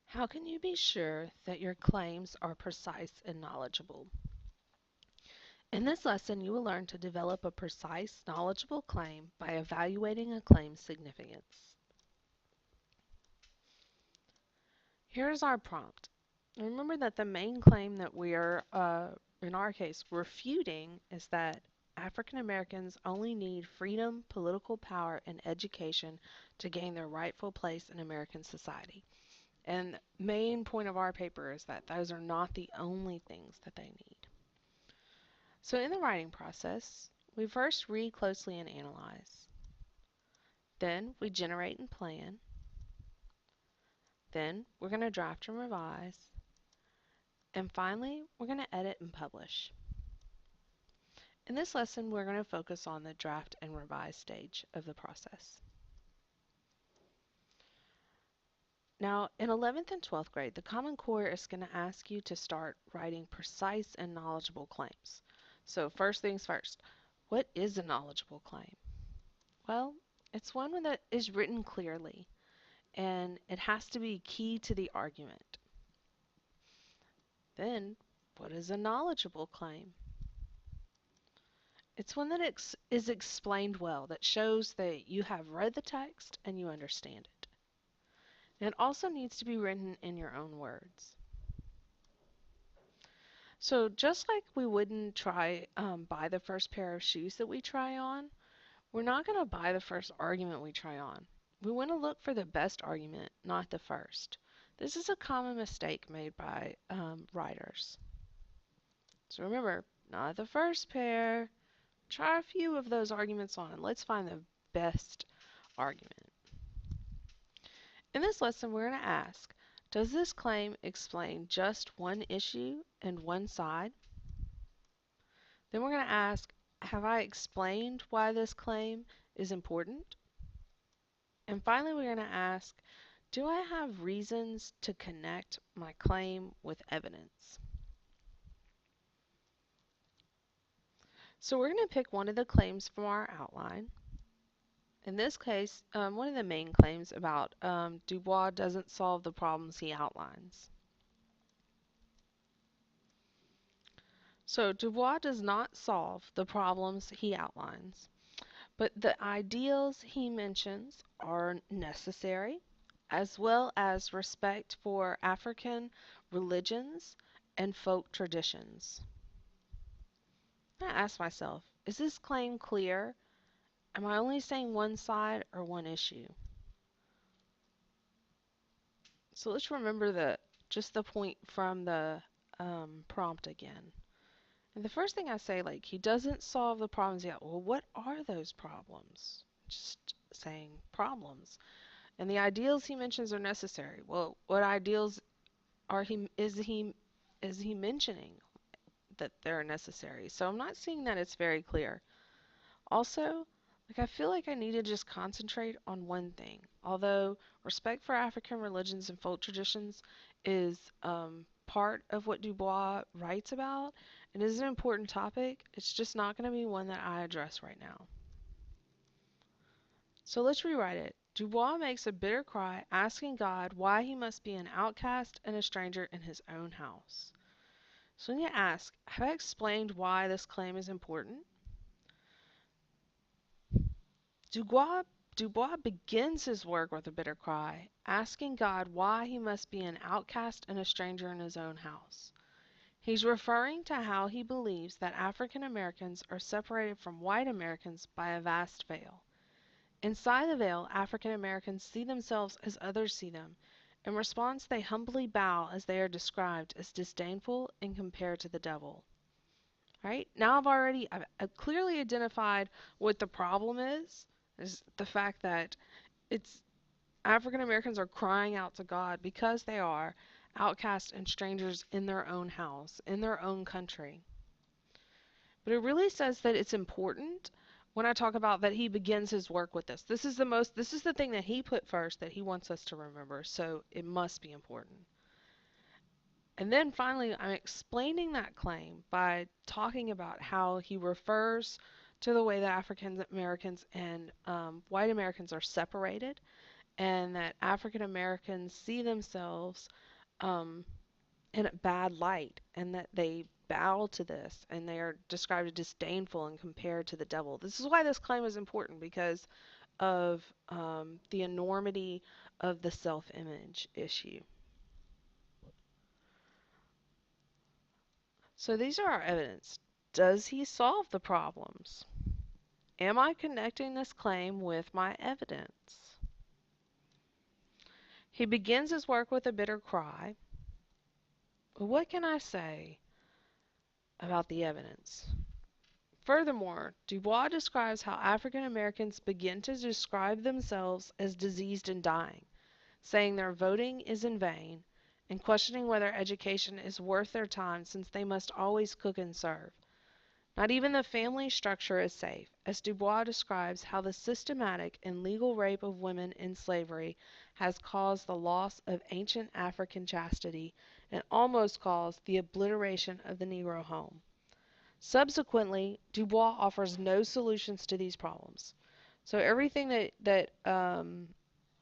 How can you be sure that your claims are precise and knowledgeable? In this lesson, you will learn to develop a precise, knowledgeable claim by evaluating a claim's significance. Here's our prompt. Remember that the main claim that we're, in our case, refuting is that African Americans only need freedom, political power, and education to gain their rightful place in American society. And the main point of our paper is that those are not the only things that they need. So in the writing process, we first read closely and analyze. Then we generate and plan. Then we're going to draft and revise. And finally, we're going to edit and publish. In this lesson, we're going to focus on the draft and revise stage of the process. Now, in 11th and 12th grade, the Common Core is going to ask you to start writing precise and knowledgeable claims. So first things first, what is a knowledgeable claim? Well, it's one that is written clearly, and it has to be key to the argument. Then, what is a knowledgeable claim? It's one that is explained well, that shows that you have read the text and you understand it. And it also needs to be written in your own words. So just like we wouldn't try buy the first pair of shoes that we try on, we're not going to buy the first argument we try on. We want to look for the best argument, not the first. This is a common mistake made by writers. So remember, not the first pair. Try a few of those arguments on and let's find the best argument. In this lesson, we're going to ask, does this claim explain just one issue and one side? Then we're going to ask, have I explained why this claim is important? And finally, we're going to ask, do I have reasons to connect my claim with evidence? So we're going to pick one of the claims from our outline. In this case, one of the main claims about Dubois doesn't solve the problems he outlines. So Dubois does not solve the problems he outlines, but the ideals he mentions are necessary, as well as respect for African religions and folk traditions. I ask myself, is this claim clear? Am I only saying one side or one issue? So let's remember just the point from the prompt again. And the first thing I say, like, he doesn't solve the problems yet. Well, what are those problems? Just saying problems. And the ideals he mentions are necessary. Well, what ideals is he mentioning that they're necessary? So I'm not seeing that it's very clear. Also, like I feel like I need to just concentrate on one thing. Although respect for African religions and folk traditions is part of what Dubois writes about, it is an important topic. It's just not going to be one that I address right now. So let's rewrite it. Dubois makes a bitter cry, asking God why he must be an outcast and a stranger in his own house. So when you ask, have I explained why this claim is important? Dubois, Dubois begins his work with a bitter cry, asking God why he must be an outcast and a stranger in his own house. He's referring to how he believes that African Americans are separated from white Americans by a vast veil. Inside the veil, African Americans see themselves as others see them. In response, they humbly bow as they are described as disdainful and compared to the devil. Right? Now I've clearly identified what the problem is the fact that it's African Americans are crying out to God because they are outcasts and strangers in their own house, in their own country. But it really says that it's important when I talk about that he begins his work with this. This is the thing that he put first that he wants us to remember, so it must be important. And then finally, I'm explaining that claim by talking about how he refers to the way that African Americans and white Americans are separated, and that African Americans see themselves um, in a bad light, and that they bow to this, and they are described as disdainful and compared to the devil. This is why this claim is important, because of the enormity of the self-image issue. So these are our evidence. Does he solve the problems? Am I connecting this claim with my evidence? He begins his work with a bitter cry. What can I say about the evidence? Furthermore, Dubois describes how African Americans begin to describe themselves as diseased and dying, saying their voting is in vain, and questioning whether education is worth their time since they must always cook and serve. Not even the family structure is safe, as Dubois describes how the systematic and legal rape of women in slavery has caused the loss of ancient African chastity and almost caused the obliteration of the Negro home. Subsequently, Dubois offers no solutions to these problems. So everything that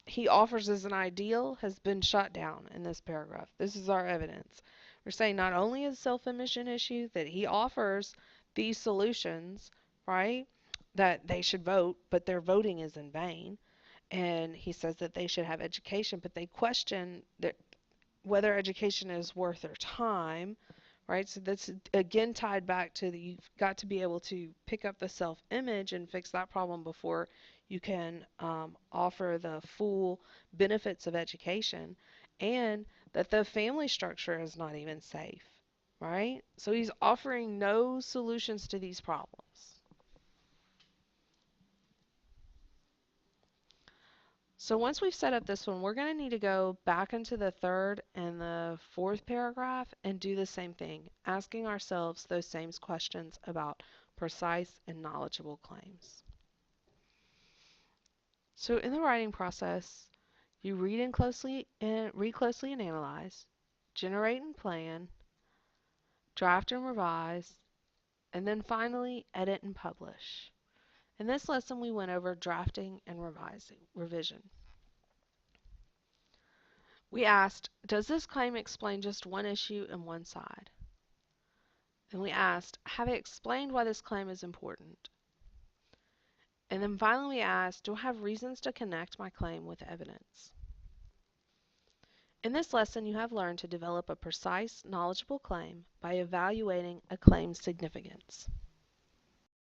he offers as an ideal has been shut down in this paragraph. This is our evidence. We're saying not only is self-image an issue, that he offers these solutions, right? That they should vote, but their voting is in vain. And he says that they should have education, but they question whether education is worth their time, right? So that's again tied back to you've got to be able to pick up the self-image and fix that problem before you can offer the full benefits of education, and that the family structure is not even safe, right? So he's offering no solutions to these problems. So once we've set up this one, we're going to need to go back into the third and the fourth paragraph and do the same thing, asking ourselves those same questions about precise and knowledgeable claims. So in the writing process, you read closely and analyze, generate and plan, draft and revise, and then finally edit and publish. In this lesson, we went over drafting and revision. We asked, does this claim explain just one issue and one side? Then we asked, have I explained why this claim is important? And then finally we asked, do I have reasons to connect my claim with evidence? In this lesson, you have learned to develop a precise, knowledgeable claim by evaluating a claim's significance.